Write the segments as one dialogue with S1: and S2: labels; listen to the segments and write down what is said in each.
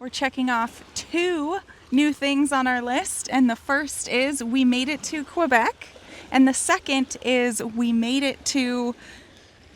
S1: We're checking off 2 new things on our list, and the first is we made it to Quebec, and the second is we made it to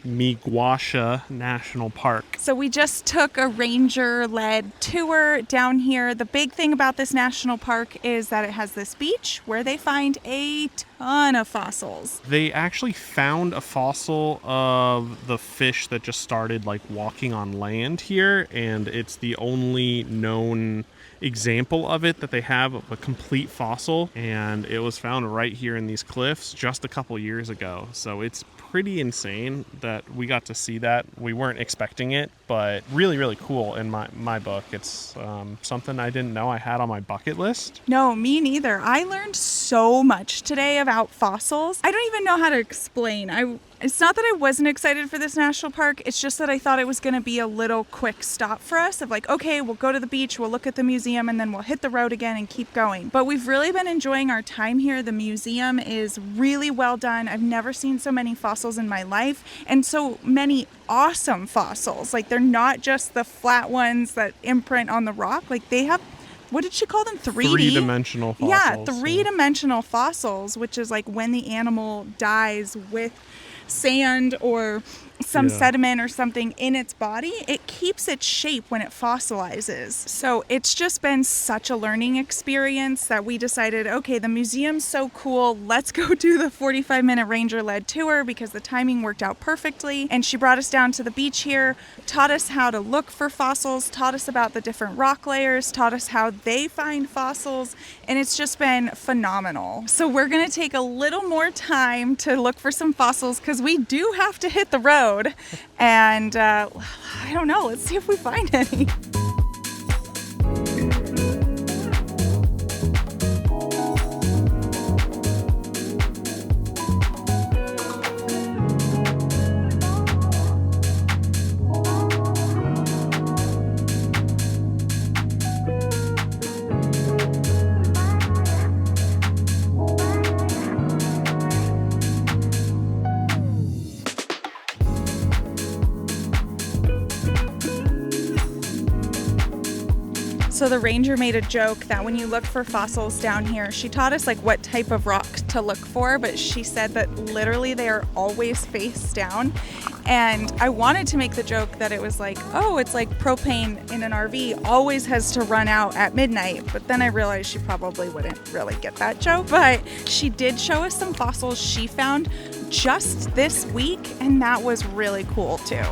S2: Miguasha National Park.
S1: So we just took a ranger-led tour down here. The big thing about this national park is that it has this beach where they find a ton of fossils.
S2: They actually found a fossil of the fish that just started walking on land here, and it's the only known example of it that they have of a complete fossil, and it was found right here in these cliffs just a couple years ago. So it's pretty insane that we got to see that. We weren't expecting it, but really, really cool in my book. It's something I didn't know I had on my bucket list.
S1: No, me neither. I learned so much today about fossils. I don't even know how to explain. It's not that I wasn't excited for this national park. It's just that I thought it was going to be a little quick stop for us of okay, we'll go to the beach, we'll look at the museum, and then we'll hit the road again and keep going. But we've really been enjoying our time here. The museum is really well done. I've never seen so many fossils in my life, and so many awesome fossils. They're not just the flat ones that imprint on the rock. They have, what did she call them? 3D?
S2: Three-dimensional fossils.
S1: Yeah, three-dimensional fossils, which is when the animal dies with sand or some sediment or something in its body, it keeps its shape when it fossilizes. So it's just been such a learning experience that we decided, okay, the museum's so cool, let's go do the 45-minute ranger-led tour because the timing worked out perfectly. And she brought us down to the beach here, taught us how to look for fossils, taught us about the different rock layers, taught us how they find fossils, and it's just been phenomenal. So we're gonna take a little more time to look for some fossils because we do have to hit the road. And I don't know, let's see if we find any. So the ranger made a joke that when you look for fossils down here, she taught us what type of rock to look for, but she said that literally they are always face down. And I wanted to make the joke that it was oh, it's like propane in an RV always has to run out at midnight. But then I realized she probably wouldn't really get that joke. But she did show us some fossils she found just this week, and that was really cool too.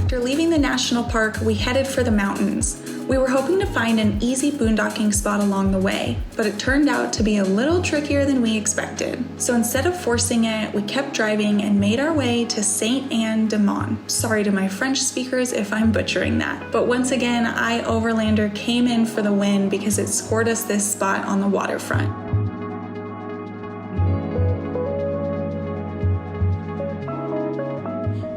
S3: After leaving the national park, we headed for the mountains. We were hoping to find an easy boondocking spot along the way, but it turned out to be a little trickier than we expected. So instead of forcing it, we kept driving and made our way to Saint-Anne-de-Mont. Sorry to my French speakers if I'm butchering that. But once again, Overlander came in for the win because it scored us this spot on the waterfront.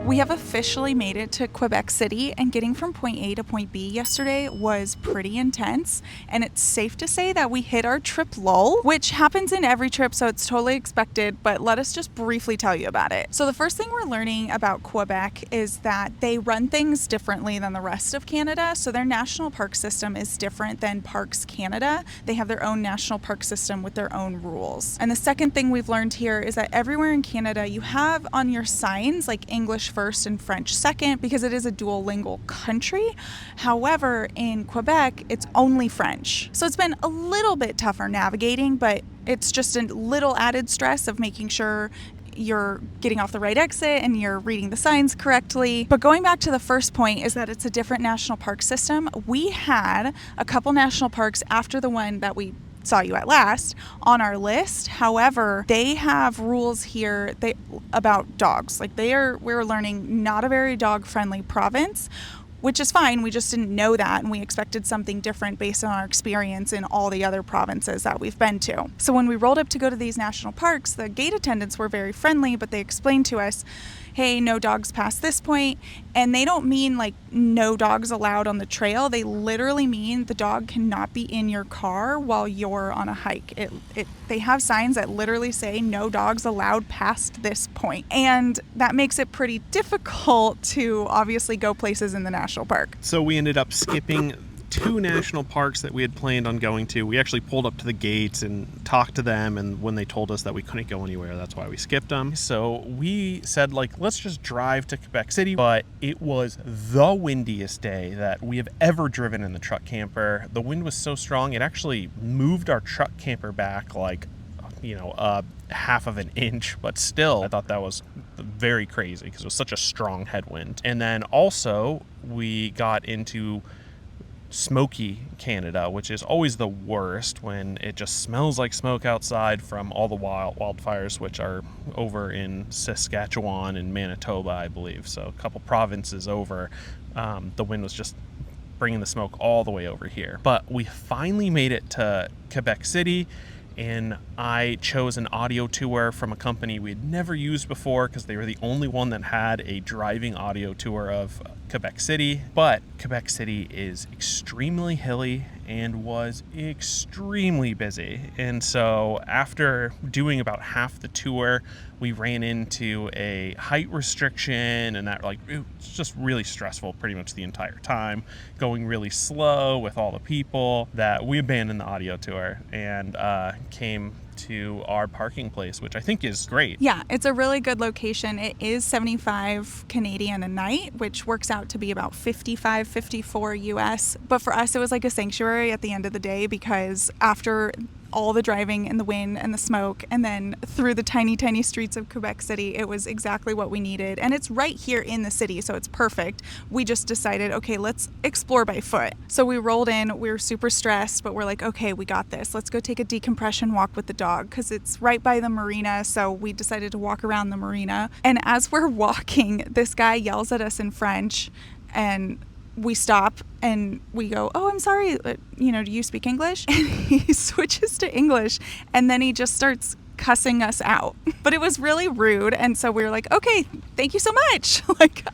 S1: We have officially made it to Quebec City, and getting from point A to point B yesterday was pretty intense, and it's safe to say that we hit our trip lull, which happens in every trip, so it's totally expected, but let us just briefly tell you about it. So the first thing we're learning about Quebec is that they run things differently than the rest of Canada, so their national park system is different than Parks Canada. They have their own national park system with their own rules. And the second thing we've learned here is that everywhere in Canada you have on your signs English first and French second because it is a dual lingual country. However, in Quebec, it's only French. So it's been a little bit tougher navigating, but it's just a little added stress of making sure you're getting off the right exit and you're reading the signs correctly. But going back to the first point is that it's a different national park system. We had a couple national parks after the one that we saw you at last on our list. However, they have rules here about dogs. We're learning not a very dog friendly province, which is fine. We just didn't know that, and we expected something different based on our experience in all the other provinces that we've been to. So when we rolled up to go to these national parks, the gate attendants were very friendly, but they explained to us, hey, no dogs past this point. And they don't mean like no dogs allowed on the trail. They literally mean the dog cannot be in your car while you're on a hike. They have signs that literally say no dogs allowed past this point. And that makes it pretty difficult to obviously go places in the national park.
S2: So we ended up skipping 2 national parks that we had planned on going to. We actually pulled up to the gates and talked to them, and when they told us that we couldn't go anywhere, that's why we skipped them. So we said, like, let's just drive to Quebec City. But it was the windiest day that we have ever driven in the truck camper. The wind was so strong, it actually moved our truck camper back like, half of an inch, but still I thought that was very crazy because it was such a strong headwind. And then also we got into smoky Canada, which is always the worst when it just smells like smoke outside from all the wildfires, which are over in Saskatchewan and Manitoba, I believe. So a couple provinces over, the wind was just bringing the smoke all the way over here. But we finally made it to Quebec City, and I chose an audio tour from a company we had never used before because they were the only one that had a driving audio tour of Quebec City. But Quebec City is extremely hilly and was extremely busy. And so after doing about half the tour, we ran into a height restriction, and that it's just really stressful pretty much the entire time, going really slow with all the people, that we abandoned the audio tour and came to our parking place, which I think is great.
S1: Yeah, it's a really good location. It is 75 Canadian a night, which works out to be about 55, 54 US. But for us, it was like a sanctuary at the end of the day, because after all the driving and the wind and the smoke, and then through the tiny, tiny streets of Quebec City, it was exactly what we needed. And it's right here in the city, so it's perfect. We just decided, okay, let's explore by foot. So we rolled in, we were super stressed, but we're like, okay, we got this. Let's go take a decompression walk with the dog, because it's right by the marina. So we decided to walk around the marina. And as we're walking, this guy yells at us in French, and we stop and we go, oh, I'm sorry, do you speak English? And he switches to English, and then he just starts cussing us out. But it was really rude, and so we were like, okay, thank you so much.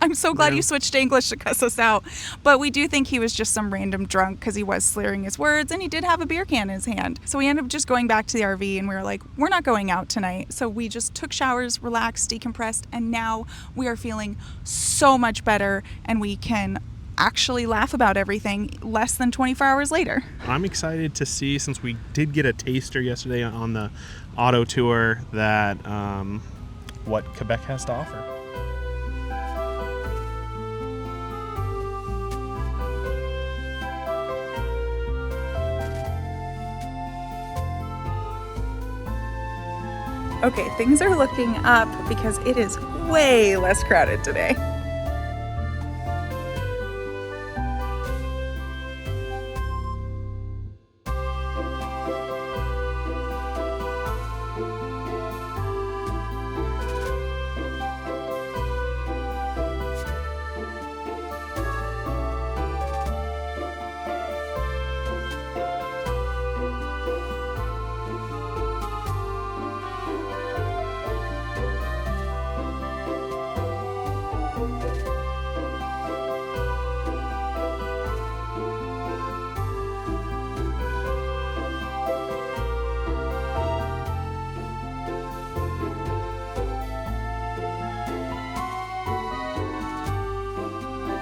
S1: I'm so glad you switched to English to cuss us out. But we do think he was just some random drunk, because he was slurring his words, and he did have a beer can in his hand. So we ended up just going back to the RV, and we were like, we're not going out tonight. So we just took showers, relaxed, decompressed, and now we are feeling so much better, and we can actually laugh about everything less than 24 hours later.
S2: I'm excited to see, since we did get a taster yesterday on the auto tour, that what Quebec has to offer.
S1: Okay, things are looking up because it is way less crowded today.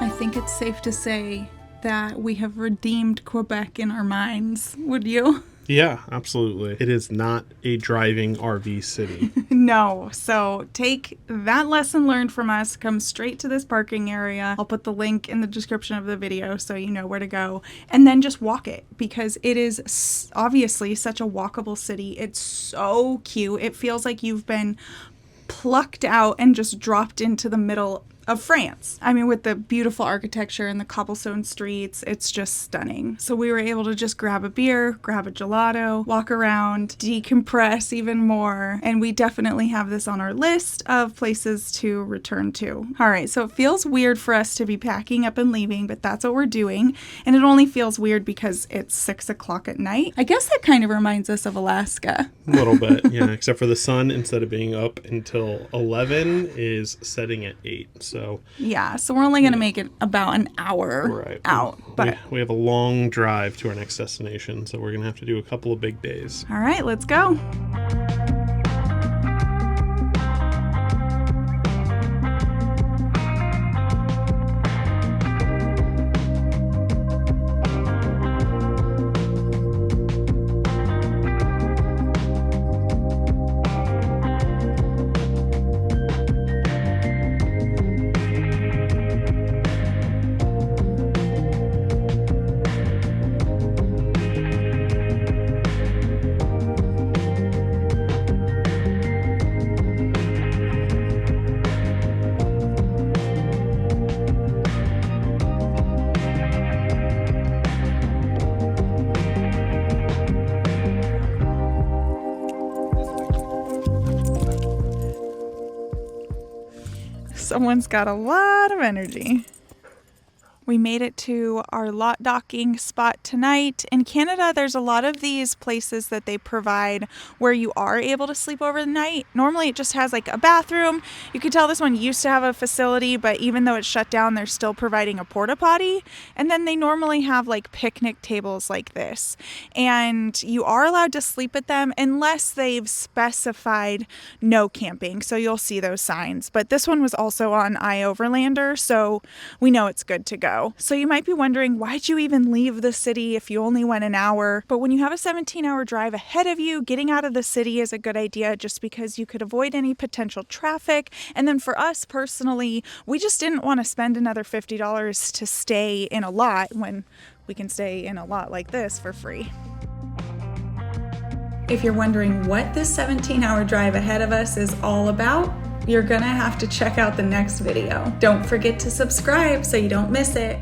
S1: I think it's safe to say that we have redeemed Quebec in our minds. Would you?
S2: Yeah, absolutely. It is not a driving RV city.
S1: No. So take that lesson learned from us, come straight to this parking area. I'll put the link in the description of the video so you know where to go, and then just walk it, because it is obviously such a walkable city. It's so cute. It feels like you've been plucked out and just dropped into the middle of France. I mean, with the beautiful architecture and the cobblestone streets, it's just stunning. So we were able to just grab a beer, grab a gelato, walk around, decompress even more, and we definitely have this on our list of places to return to. All right, so it feels weird for us to be packing up and leaving, but that's what we're doing, and it only feels weird because it's 6 o'clock at night. I guess that kind of reminds us of Alaska.
S2: A little bit, yeah, except for the sun, instead of being up until 11, is setting at 8, so...
S1: Yeah, so we're only going to make it about an hour out. But
S2: we have a long drive to our next destination, so we're going to have to do a couple of big days.
S1: All right, let's go. Someone's got a lot of energy. We made it to our lot docking spot tonight. In Canada, there's a lot of these places that they provide where you are able to sleep over the night. Normally, it just has like a bathroom. You can tell this one used to have a facility, but even though it's shut down, they're still providing a porta potty. And then they normally have like picnic tables like this. And you are allowed to sleep at them unless they've specified no camping. So you'll see those signs. But this one was also on iOverlander, so we know it's good to go. So you might be wondering, why'd you even leave the city if you only went an hour? But when you have a 17-hour drive ahead of you, getting out of the city is a good idea just because you could avoid any potential traffic. And then for us personally, we just didn't want to spend another $50 to stay in a lot when we can stay in a lot like this for free. If you're wondering what this 17-hour drive ahead of us is all about, you're gonna have to check out the next video. Don't forget to subscribe so you don't miss it.